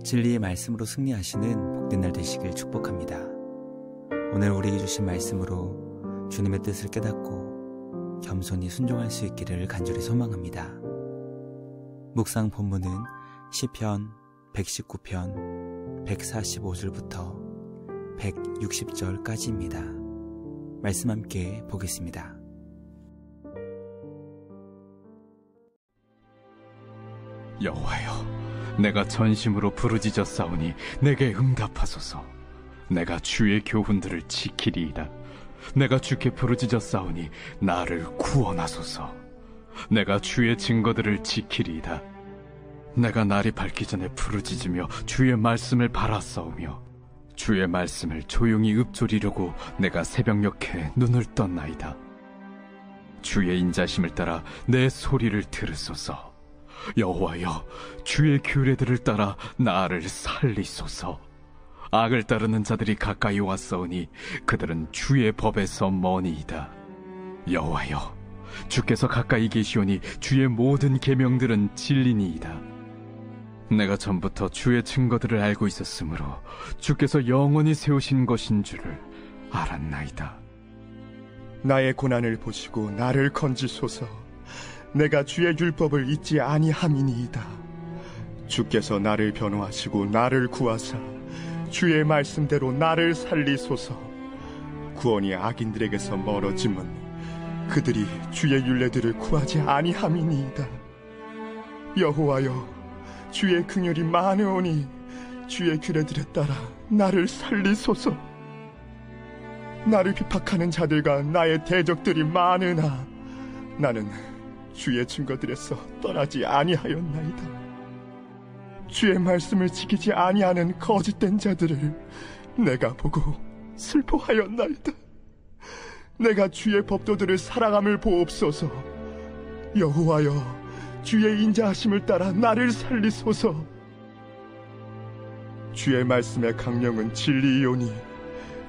진리의 말씀으로 승리하시는 복된 날 되시길 축복합니다. 오늘 우리에게 주신 말씀으로 주님의 뜻을 깨닫고 겸손히 순종할 수 있기를 간절히 소망합니다. 묵상 본문은 시편 119편 145절부터 160절까지입니다. 말씀 함께 보겠습니다. 여호와여, 내가 전심으로 부르짖었사오니 내게 응답하소서. 내가 주의 교훈들을 지키리이다. 내가 주께 부르짖었사오니 나를 구원하소서. 내가 주의 증거들을 지키리이다. 내가 날이 밝기 전에 부르짖으며 주의 말씀을 바라싸우며 주의 말씀을 조용히 읊조리려고 내가 새벽녘에 눈을 떴나이다. 주의 인자심을 따라 내 소리를 들으소서. 여호와여, 주의 규례들을 따라 나를 살리소서. 악을 따르는 자들이 가까이 왔사오니 그들은 주의 법에서 머니이다. 여호와여, 주께서 가까이 계시오니 주의 모든 계명들은 진리니이다. 내가 전부터 주의 증거들을 알고 있었으므로 주께서 영원히 세우신 것인 줄을 알았나이다. 나의 고난을 보시고 나를 건지소서. 내가 주의 율법을 잊지 아니함이니이다. 주께서 나를 변호하시고 나를 구하사 주의 말씀대로 나를 살리소서. 구원이 악인들에게서 멀어짐은 그들이 주의 율례들을 구하지 아니함이니이다. 여호와여, 주의 긍휼이 많으오니 주의 규례들에 따라 나를 살리소서. 나를 비박하는 자들과 나의 대적들이 많으나 나는 주의 증거들에서 떠나지 아니하였나이다. 주의 말씀을 지키지 아니하는 거짓된 자들을 내가 보고 슬퍼하였나이다. 내가 주의 법도들을 사랑함을 보옵소서. 여호와여, 주의 인자하심을 따라 나를 살리소서. 주의 말씀의 강령은 진리이오니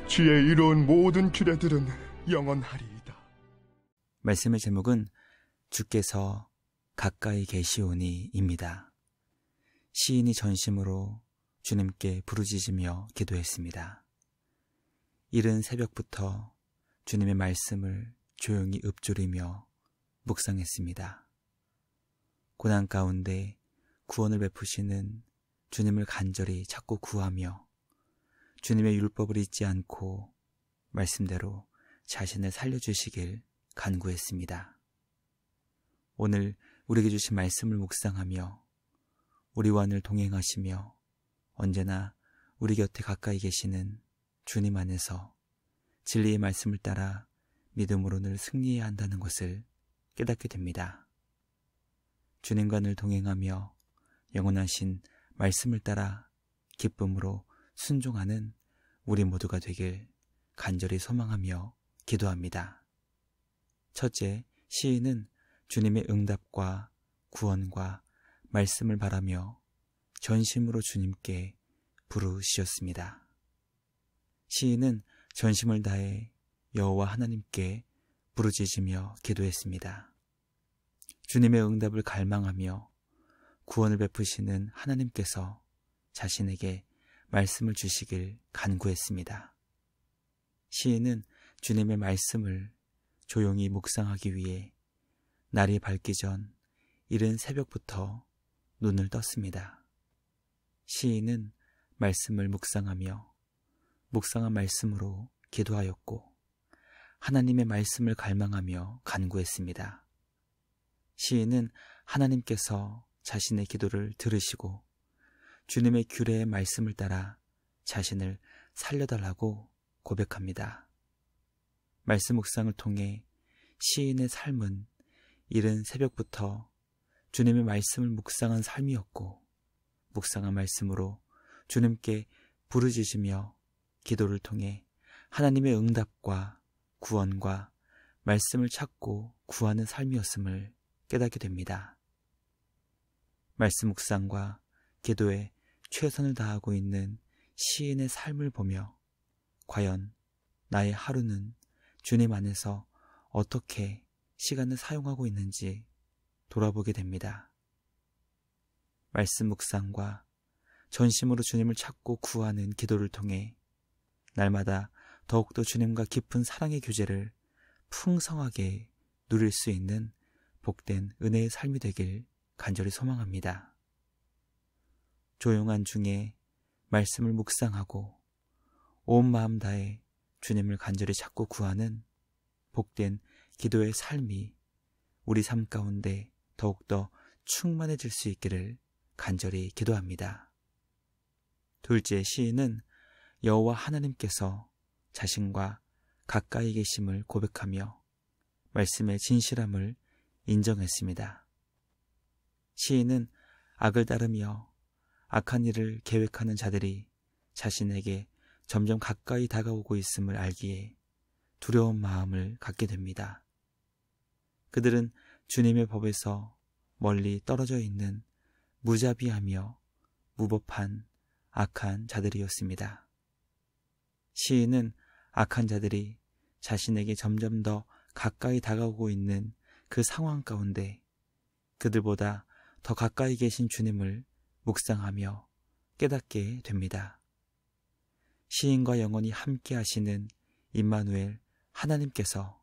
주의 이로운 모든 규례들은 영원하리이다. 말씀의 제목은 주께서 가까이 계시오니입니다. 시인이 전심으로 주님께 부르짖으며 기도했습니다. 이른 새벽부터 주님의 말씀을 조용히 읊조리며 묵상했습니다. 고난 가운데 구원을 베푸시는 주님을 간절히 찾고 구하며 주님의 율법을 잊지 않고 말씀대로 자신을 살려주시길 간구했습니다. 오늘 우리에게 주신 말씀을 묵상하며 우리와 늘 동행하시며 언제나 우리 곁에 가까이 계시는 주님 안에서 진리의 말씀을 따라 믿음으로 늘 승리해야 한다는 것을 깨닫게 됩니다. 주님과 늘 동행하며 영원하신 말씀을 따라 기쁨으로 순종하는 우리 모두가 되길 간절히 소망하며 기도합니다. 첫째, 시인은 주님의 응답과 구원과 말씀을 바라며 전심으로 주님께 부르짖었습니다. 시인은 전심을 다해 여호와 하나님께 부르짖으며 기도했습니다. 주님의 응답을 갈망하며 구원을 베푸시는 하나님께서 자신에게 말씀을 주시길 간구했습니다. 시인은 주님의 말씀을 조용히 묵상하기 위해 날이 밝기 전 이른 새벽부터 눈을 떴습니다. 시인은 말씀을 묵상하며 묵상한 말씀으로 기도하였고 하나님의 말씀을 갈망하며 간구했습니다. 시인은 하나님께서 자신의 기도를 들으시고 주님의 규례의 말씀을 따라 자신을 살려달라고 고백합니다. 말씀 묵상을 통해 시인의 삶은 이른 새벽부터 주님의 말씀을 묵상한 삶이었고 묵상한 말씀으로 주님께 부르짖으며 기도를 통해 하나님의 응답과 구원과 말씀을 찾고 구하는 삶이었음을 깨닫게 됩니다. 말씀 묵상과 기도에 최선을 다하고 있는 시인의 삶을 보며 과연 나의 하루는 주님 안에서 어떻게 시간을 사용하고 있는지 돌아보게 됩니다. 말씀 묵상과 전심으로 주님을 찾고 구하는 기도를 통해 날마다 더욱더 주님과 깊은 사랑의 교제를 풍성하게 누릴 수 있는 복된 은혜의 삶이 되길 간절히 소망합니다. 조용한 중에 말씀을 묵상하고 온 마음 다해 주님을 간절히 찾고 구하는 복된 기도의 삶이 우리 삶 가운데 더욱더 충만해질 수 있기를 간절히 기도합니다. 둘째, 시인은 여호와 하나님께서 자신과 가까이 계심을 고백하며 말씀의 진실함을 인정했습니다. 시인은 악을 따르며 악한 일을 계획하는 자들이 자신에게 점점 가까이 다가오고 있음을 알기에 두려운 마음을 갖게 됩니다. 그들은 주님의 법에서 멀리 떨어져 있는 무자비하며 무법한 악한 자들이었습니다. 시인은 악한 자들이 자신에게 점점 더 가까이 다가오고 있는 그 상황 가운데 그들보다 더 가까이 계신 주님을 묵상하며 깨닫게 됩니다. 시인과 영원히 함께 하시는 임마누엘 하나님께서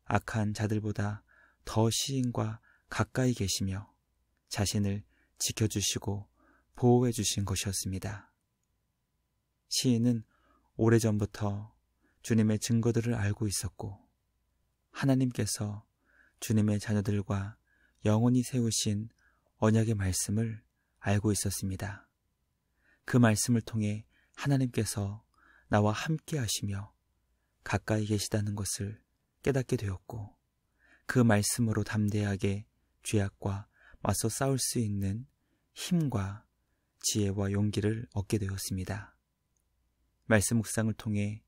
악한 자들보다 더 시인과 가까이 계시며 자신을 지켜주시고 보호해 주신 것이었습니다. 시인은 오래전부터 주님의 증거들을 알고 있었고 하나님께서 주님의 자녀들과 영원히 세우신 언약의 말씀을 알고 있었습니다. 그 말씀을 통해 하나님께서 나와 함께 하시며 가까이 계시다는 것을 깨닫게 되었고 그 말씀으로 담대하게 죄악과 맞서 싸울 수 있는 힘과 지혜와 용기를 얻게 되었습니다. 말씀 묵상을 통해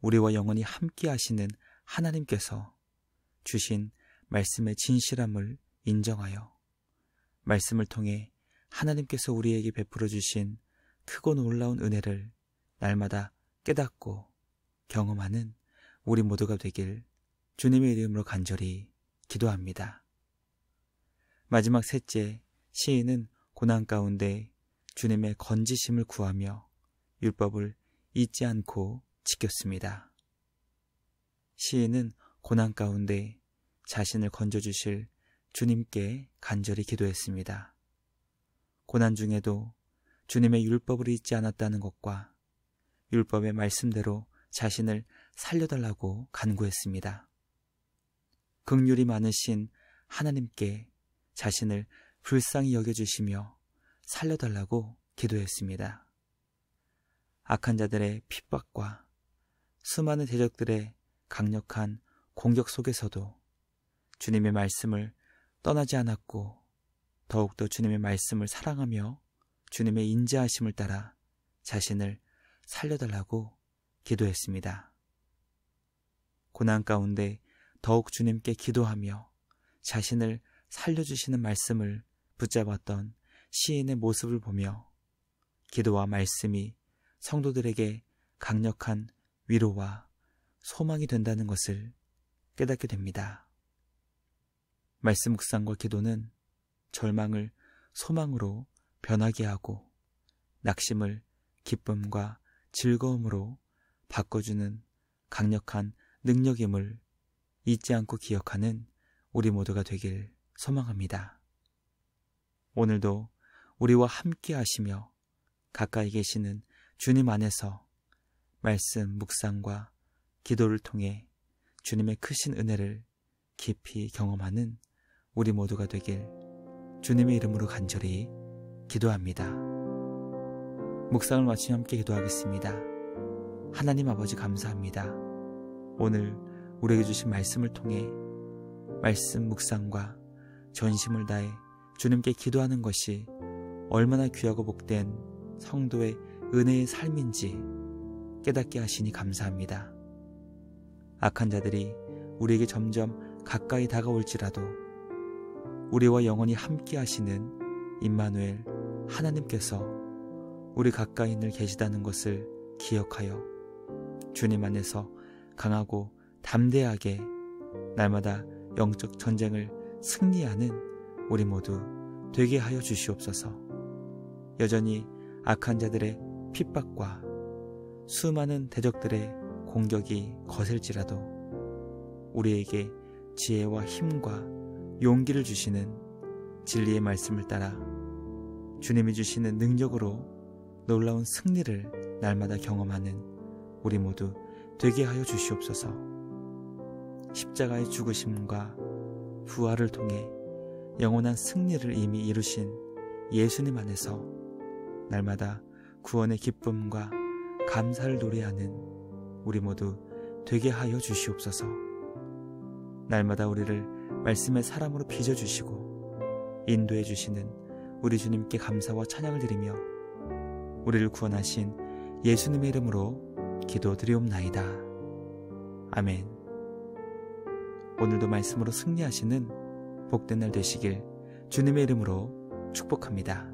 우리와 영원히 함께 하시는 하나님께서 주신 말씀의 진실함을 인정하여 말씀을 통해 하나님께서 우리에게 베풀어 주신 크고 놀라운 은혜를 날마다 깨닫고 경험하는 우리 모두가 되길 주님의 이름으로 간절히 기도합니다. 마지막 셋째, 시인은 고난 가운데 주님의 건지심을 구하며 율법을 잊지 않고 지켰습니다. 시인은 고난 가운데 자신을 건져주실 주님께 간절히 기도했습니다. 고난 중에도 주님의 율법을 잊지 않았다는 것과 율법의 말씀대로 자신을 살려달라고 간구했습니다. 긍휼이 많으신 하나님께 자신을 불쌍히 여겨주시며 살려달라고 기도했습니다. 악한 자들의 핍박과 수많은 대적들의 강력한 공격 속에서도 주님의 말씀을 떠나지 않았고 더욱더 주님의 말씀을 사랑하며 주님의 인자하심을 따라 자신을 살려달라고 기도했습니다. 고난 가운데 더욱 주님께 기도하며 자신을 살려주시는 말씀을 붙잡았던 시인의 모습을 보며 기도와 말씀이 성도들에게 강력한 위로와 소망이 된다는 것을 깨닫게 됩니다. 말씀 묵상과 기도는 절망을 소망으로 변하게 하고 낙심을 기쁨과 즐거움으로 바꿔주는 강력한 능력임을 잊지 않고 기억하는 우리 모두가 되길 소망합니다. 오늘도 우리와 함께 하시며 가까이 계시는 주님 안에서 말씀 묵상과 기도를 통해 주님의 크신 은혜를 깊이 경험하는 우리 모두가 되길 주님의 이름으로 간절히 기도합니다. 묵상을 마치며 함께 기도하겠습니다. 하나님 아버지 감사합니다. 오늘 우리에게 주신 말씀을 통해 말씀 묵상과 전심을 다해 주님께 기도하는 것이 얼마나 귀하고 복된 성도의 은혜의 삶인지 깨닫게 하시니 감사합니다. 악한 자들이 우리에게 점점 가까이 다가올지라도 우리와 영원히 함께 하시는 임마누엘 하나님께서 우리 가까이 늘 계시다는 것을 기억하여 주님 안에서 강하고 담대하게 날마다 영적 전쟁을 승리하는 우리 모두 되게 하여 주시옵소서. 여전히 악한 자들의 핍박과 수많은 대적들의 공격이 거셀지라도 우리에게 지혜와 힘과 용기를 주시는 진리의 말씀을 따라 주님이 주시는 능력으로 놀라운 승리를 날마다 경험하는 우리 모두 되게 하여 주시옵소서. 십자가의 죽으심과 부활을 통해 영원한 승리를 이미 이루신 예수님 안에서 날마다 구원의 기쁨과 감사를 노래하는 우리 모두 되게 하여 주시옵소서. 날마다 우리를 말씀의 사람으로 빚어주시고 인도해 주시는 우리 주님께 감사와 찬양을 드리며 우리를 구원하신 예수님의 이름으로 기도드리옵나이다. 아멘. 오늘도 말씀으로 승리하시는 복된 날 되시길 주님의 이름으로 축복합니다.